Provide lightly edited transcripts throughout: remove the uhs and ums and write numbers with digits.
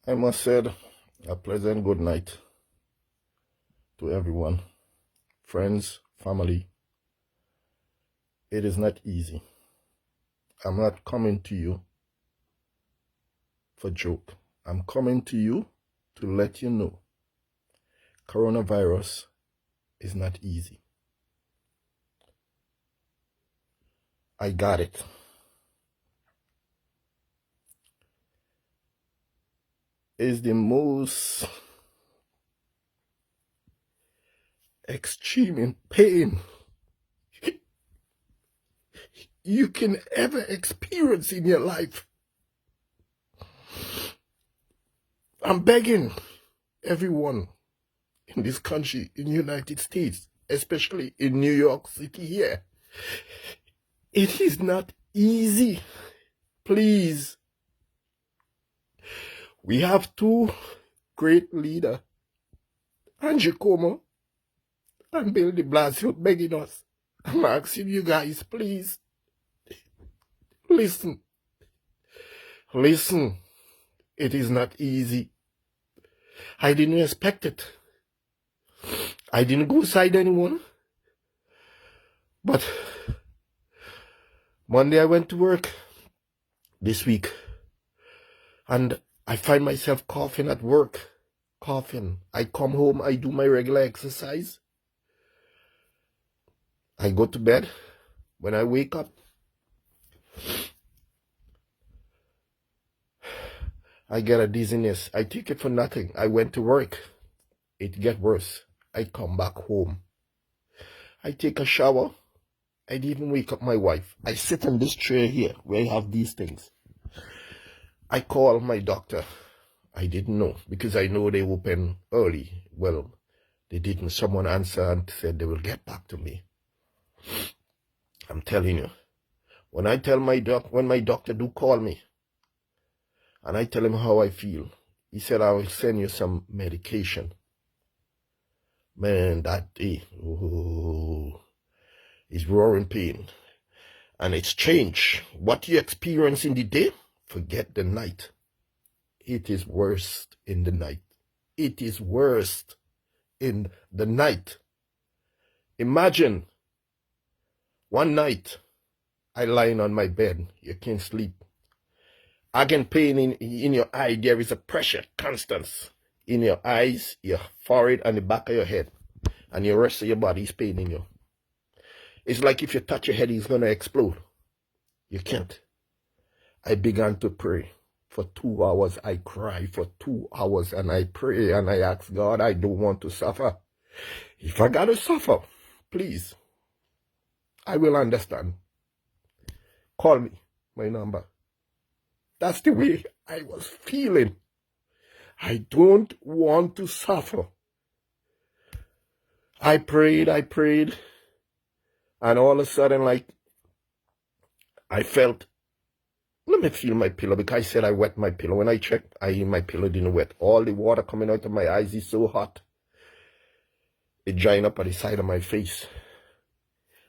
I must say a pleasant good night to everyone, friends, family. It is not easy. I'm not coming to you for joke. I'm coming to you to let you know coronavirus is not easy. I got it. It's the most extreme pain you can ever experience in your life. I'm begging everyone in this country, in the United States, especially in New York City here. It is not easy. Please. We have two great leaders, Andrew Cuomo and Bill de Blasio, begging us. I'm asking you guys, please, listen. Listen. It is not easy. I didn't expect it. I didn't go side anyone. But Monday I went to work this week, and I find myself coughing at work. Coughing. I come home, I do my regular exercise. I go to bed. When I wake up, I get a dizziness. I take it for nothing. I went to work. It get worse. I come back home. I take a shower. I didn't even wake up my wife. I sit in this chair here where I have these things. I call my doctor. I didn't know because I know they open early. Well, they didn't. Someone answered and said they will get back to me. I'm telling you. When my doctor do call me, and I tell him how I feel, he said, I will send you some medication. Man, that day, is roaring pain. And it's changed. What you experience in the day, forget the night. It is worst in the night. It is worst in the night. Imagine, one night, I lying on my bed, you can't sleep. I get pain in your eye. There is a pressure, constant in your eyes, your forehead, and the back of your head. And the rest of your body is paining you. It's like if you touch your head, it's going to explode. You can't. I began to pray. For 2 hours, I cry for 2 hours, and I pray, and I ask God, I don't want to suffer. If I got to suffer, please, I will understand. Call me, my number. That's the way I was feeling. I don't want to suffer. I prayed, and all of a sudden, like, I felt, let me feel my pillow, because I said I wet my pillow. When I checked, my pillow didn't wet. All the water coming out of my eyes is so hot. It drying up at the side of my face.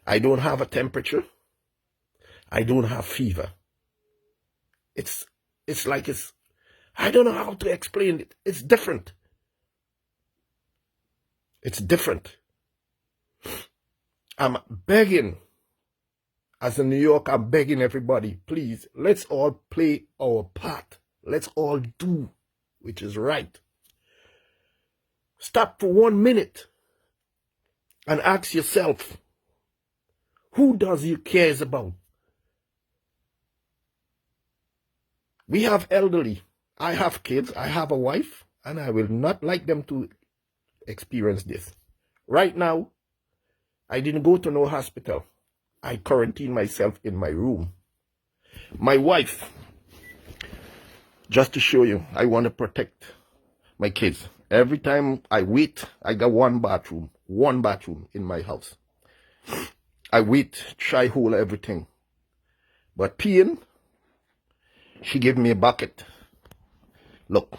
I don't have a temperature. I don't have fever. It's like I don't know how to explain it. It's different. It's different. I'm begging, as a New Yorker, I'm begging everybody, please, let's all play our part. Let's all do which is right. Stop for 1 minute and ask yourself, who does you cares about? We have elderly. I have kids. I have a wife. And I will not like them to experience this. Right now, I didn't go to no hospital. I quarantine myself in my room. My wife, just to show you, I want to protect my kids. Every time I wait, I got one bathroom in my house. I wait, try hold everything. But peeing, she gave me a bucket. Look,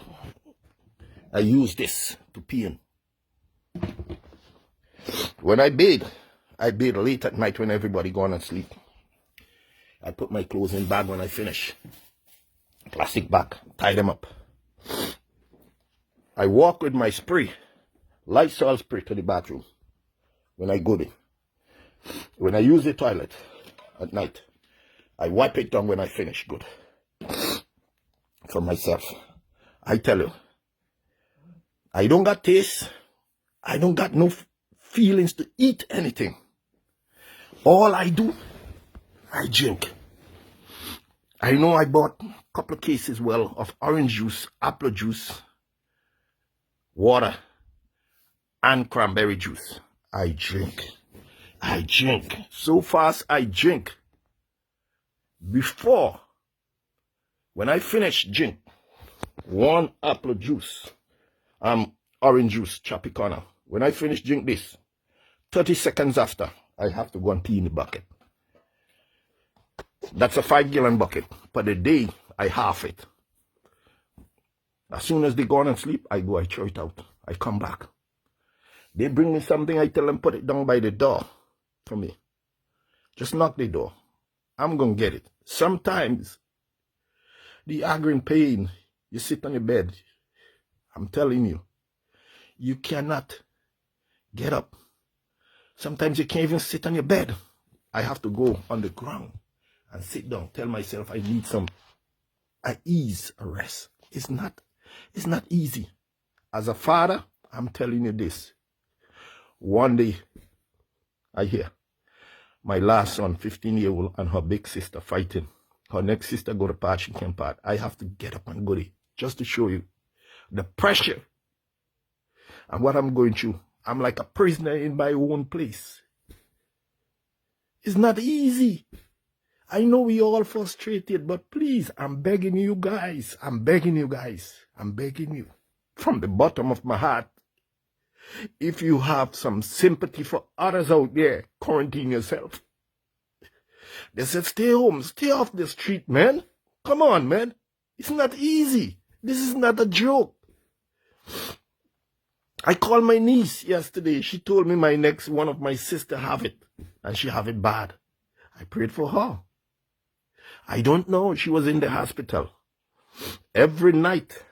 I use this to pee in. When I bathe late at night when everybody gone to sleep. I put my clothes in bag when I finish. Plastic bag, tie them up. I walk with my spray, Lysol spray, to the bathroom when I go there. When I use the toilet at night, I wipe it down when I finish good. For myself, I tell you, I don't got taste. I don't got no feelings to eat anything. All I do, I drink. I know I bought a couple of cases, well, of orange juice, apple juice, water, and cranberry juice. I drink. I drink. So fast I drink. Before, when I finish drink, one apple juice, orange juice, Tropicana. When I finish drink this, 30 seconds after, I have to go and pee in the bucket. That's a 5-gallon bucket. Per the day, I half it. As soon as they go on and sleep, I go, I throw it out. I come back. They bring me something, I tell them, put it down by the door for me. Just knock the door. I'm going to get it. Sometimes, the aggravating pain, you sit on your bed. I'm telling you, you cannot get up. Sometimes you can't even sit on your bed. I have to go on the ground and sit down. Tell myself I need some ease, a rest. It's not easy. As a father, I'm telling you this. One day, I hear my last son, 15-year-old, and her big sister fighting. Her next sister go to part, she can't part. I have to get up and go there just to show you the pressure and what I'm going through. I'm like a prisoner in my own place. It's not easy. I know we all frustrated, but please, I'm begging you guys. I'm begging you guys. I'm begging you from the bottom of my heart. If you have some sympathy for others out there, quarantine yourself. They said, stay home, stay off the street, man. Come on, man. It's not easy. This is not a joke. I called my niece yesterday. She told me one of my sister have it, and she have it bad. I prayed for her. I don't know. She was in the hospital. Every night,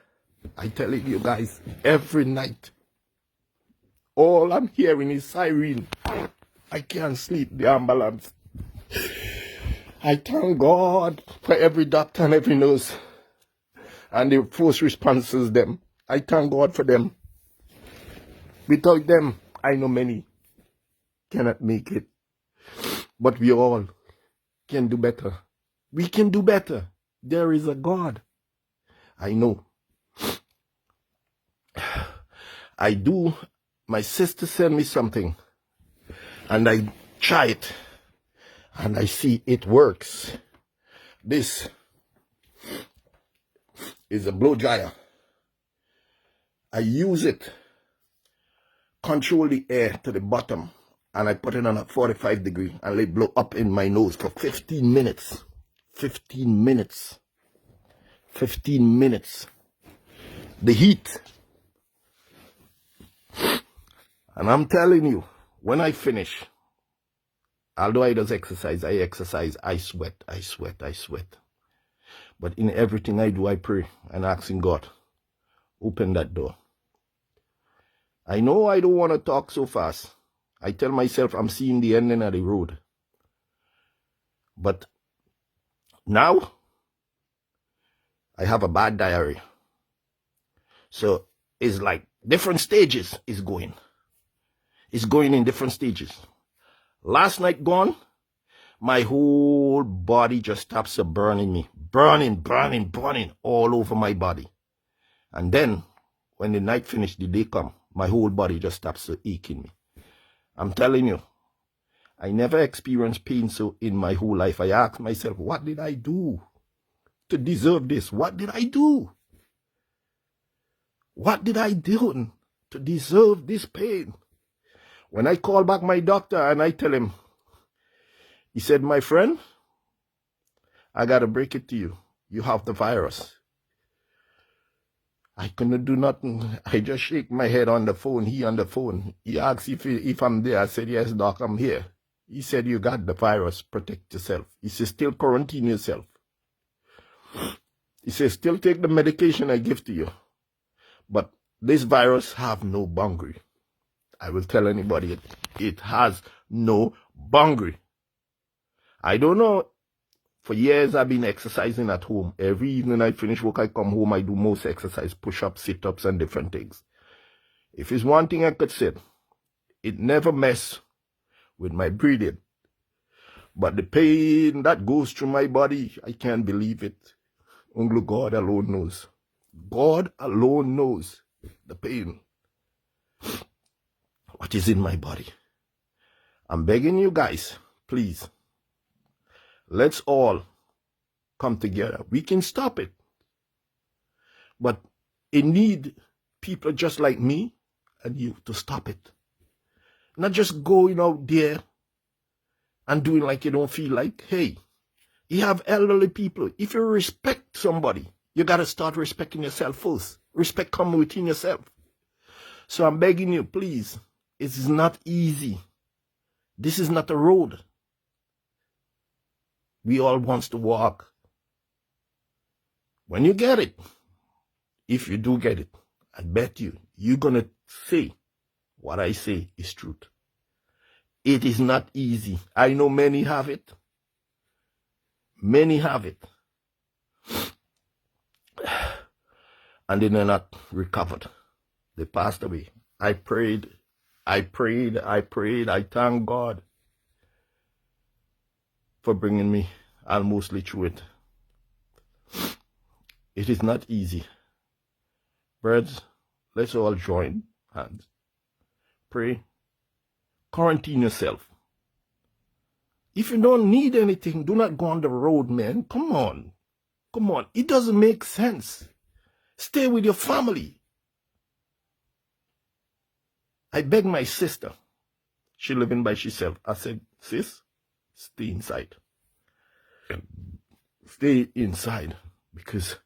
I tell you guys, every night, all I'm hearing is siren. I can't sleep, the ambulance. I thank God for every doctor and every nurse and the first responses them. I thank God for them. Without them, I know many cannot make it. But we all can do better. We can do better. There is a God. I know. I do. My sister sent me something. And I try it. And I see it works. This is a blow dryer. I use it. Control the air to the bottom. And I put it on a 45 degree. And let it blow up in my nose for 15 minutes. 15 minutes. 15 minutes. The heat. And I'm telling you, when I finish, although I don't exercise, I sweat. But in everything I do, I pray and asking God, open that door. I know I don't want to talk so fast. I tell myself I'm seeing the ending of the road. But now, I have a bad diarrhea. So, it's like different stages is going. It's going in different stages. Last night gone, my whole body just stops burning me. Burning all over my body. And then, when the night finished, the day come, my whole body just stops aching me. I'm telling you, I never experienced pain so in my whole life. I ask myself, what did I do to deserve this? What did I do? What did I do to deserve this pain? When I call back my doctor and I tell him, he said, my friend, I got to break it to you. You have the virus. I couldn't do nothing. I just shake my head on the phone. He on the phone. He asked if I'm there. I said, yes, doc, I'm here. He said, you got the virus. Protect yourself. He said, still quarantine yourself. He says, still take the medication I give to you. But This virus have no boundary. I will tell anybody it has no boundary. I don't know. For years, I've been exercising at home. Every evening I finish work, I come home, I do most exercise, push-ups, sit-ups, and different things. If it's one thing I could say, it never mess with my breathing. But the pain that goes through my body, I can't believe it. Only God alone knows. God alone knows the pain. What is in my body? I'm begging you guys, please. Let's all come together. We can stop it. But it need people just like me and you to stop it. Not just going out there and doing like you don't feel like. Hey, you have elderly people. If you respect somebody, you got to start respecting yourself first. Respect comes within yourself. So I'm begging you, please. It is not easy. This is not a road we all wants to walk. When you get it, if you do get it, I bet you're going to say what I say is truth. It is not easy. I know many have it. Many have it. And they're not recovered. They passed away. I prayed. I thank God for bringing me almostly through it. It is not easy. Birds, let's all join hands. Pray. Quarantine yourself. If you don't need anything, do not go on the road, man. Come on. Come on. It doesn't make sense. Stay with your family. I begged my sister. She living by herself. I said, sis, stay inside. Stay inside because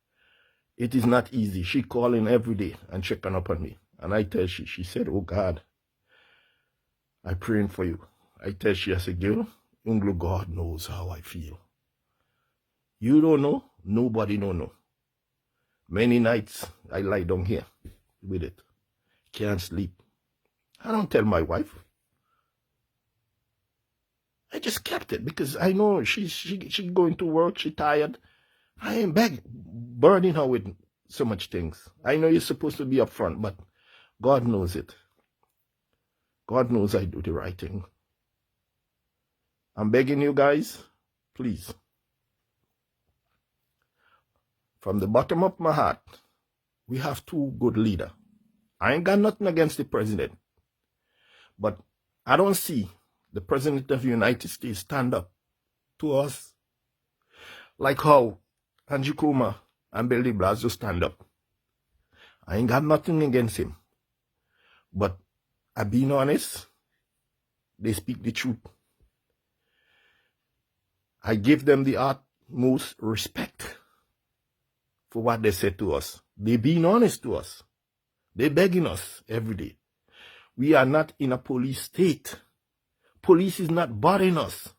it is not easy. She calling every day and checking up on me. And I tell she said, oh God, I praying for you. I tell I said, girl, only God knows how I feel. You don't know, nobody don't know. Many nights I lie down here with it. Can't sleep. I don't tell my wife. I just kept it because I know she going to work, she tired. I ain't burning her with so much things. I know you're supposed to be upfront, but God knows it. God knows I do the right thing. I'm begging you guys, please. From the bottom of my heart, we have two good leaders. I ain't got nothing against the president. But I don't see the president of the United States stand up to us like how Angie Kuma and Bill de Blasio stand up. I ain't got nothing against him. But I being honest, they speak the truth. I give them the utmost respect for what they said to us. They being honest to us. They begging us every day. We are not in a police state. Police is not bothering us.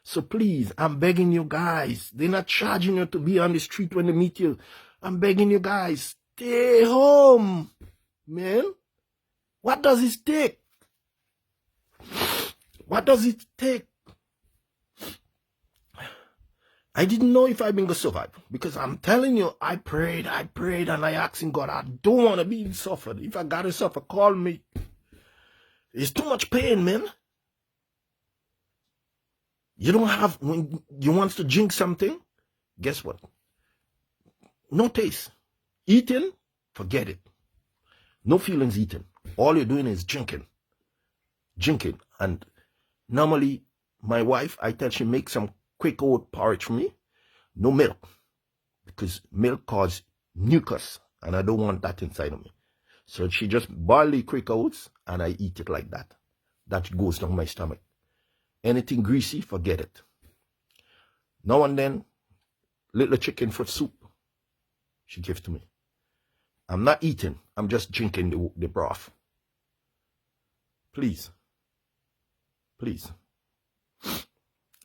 So please, I'm begging you guys. They're not charging you to be on the street when they meet you. I'm begging you guys. Stay home, man. What does it take? What does it take? I didn't know if I'd been going to survive. Because I'm telling you, I prayed, and I asked God, I don't want to be suffered. If I got to suffer, call me. It's too much pain, man. You don't have, when you want to drink something, guess what? No taste. Eating, forget it. No feelings eating. All you're doing is drinking. Drinking. And normally, my wife, I tell she make some quick oat porridge for me. No milk. Because milk causes mucus. And I don't want that inside of me. So she just boil the quick oats and I eat it like that. That goes down my stomach. Anything greasy, forget it. Now and then, little chicken foot soup, she gives to me. I'm not eating. I'm just drinking the broth. Please. Please.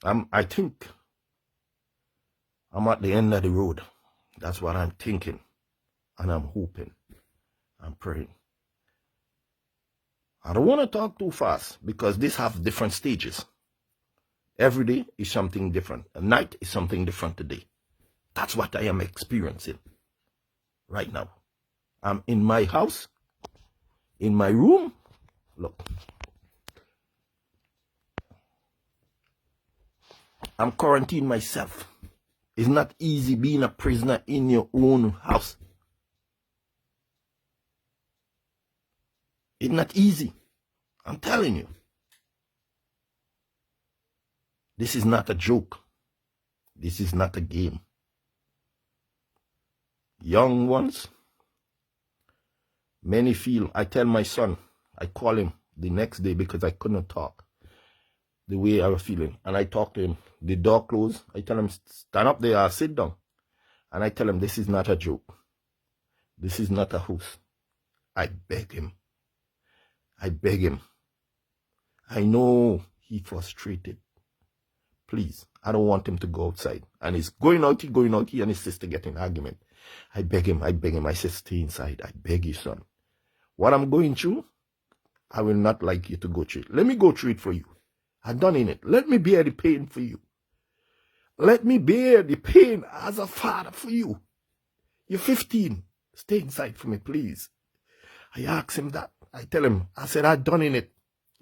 I think I'm at the end of the road. That's what I'm thinking. And I'm hoping. I'm praying. I don't want to talk too fast because this have different stages. Every day is something different. A night is something different today. That's what I am experiencing right now. I'm in my house, in my room. Look. I'm quarantining myself. It's not easy being a prisoner in your own house. It's not easy. I'm telling you. This is not a joke. This is not a game. Young ones, many feel, I tell my son, I call him the next day because I couldn't talk the way I was feeling. And I talk to him, the door closed. I tell him, stand up there, sit down. And I tell him, this is not a joke. This is not a hoax. I beg him. I beg him. I know he's frustrated. Please, I don't want him to go outside. And he's going out, he and his sister get in an argument. I beg him. I say, stay inside. I beg you, son. What I'm going through, I will not like you to go through it. Let me go through it for you. I've done in it. Let me bear the pain for you. Let me bear the pain as a father for you. You're 15. Stay inside for me, please. I ask him that. I tell him, I said, I've done in it.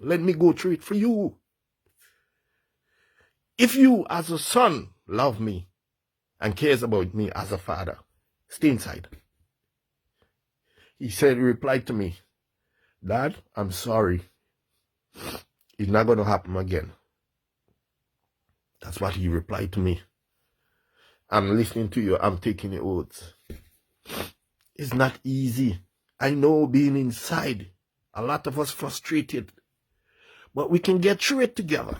Let me go through it for you. If you, as a son, love me and cares about me as a father, stay inside. He replied to me, Dad, I'm sorry. It's not going to happen again. That's what he replied to me. I'm listening to you. I'm taking your words. It's not easy. I know being inside, a lot of us frustrated, but we can get through it together.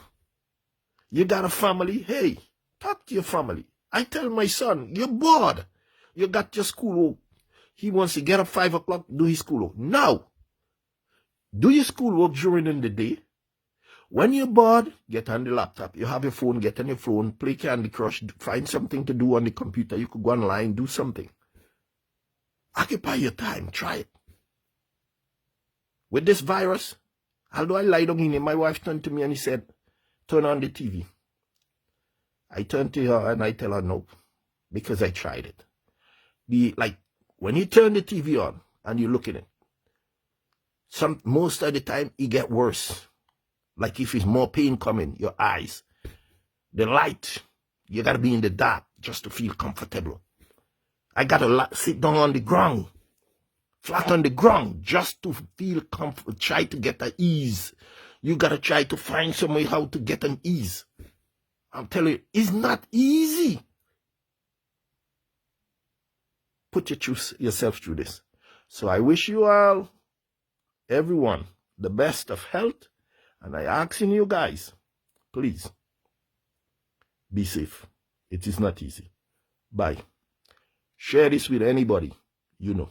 You got a family? Hey, talk to your family. I tell my son, you're bored. You got your schoolwork. He wants to get up 5 o'clock, do his schoolwork. Now, do your schoolwork during the day. When you're bored, get on the laptop. You have your phone, get on your phone, play Candy Crush, find something to do on the computer. You could go online, do something. Occupy your time, try it. With this virus, although I lied on him, my wife turned to me and he said, turn on the TV. I turn to her and I tell her no, because I tried it. When you turn the TV on and you look at it, most of the time it get worse. Like if it's more pain coming, your eyes, the light, you gotta be in the dark just to feel comfortable. I gotta sit down on the ground, flat on the ground, just to feel comfort. Try to get an ease. You gotta try to find some way how to get an ease. I'm telling you, it's not easy. Put yourself through this. So I wish you all, everyone, the best of health. And I asking you guys, please, be safe. It is not easy. Bye. Share this with anybody you know.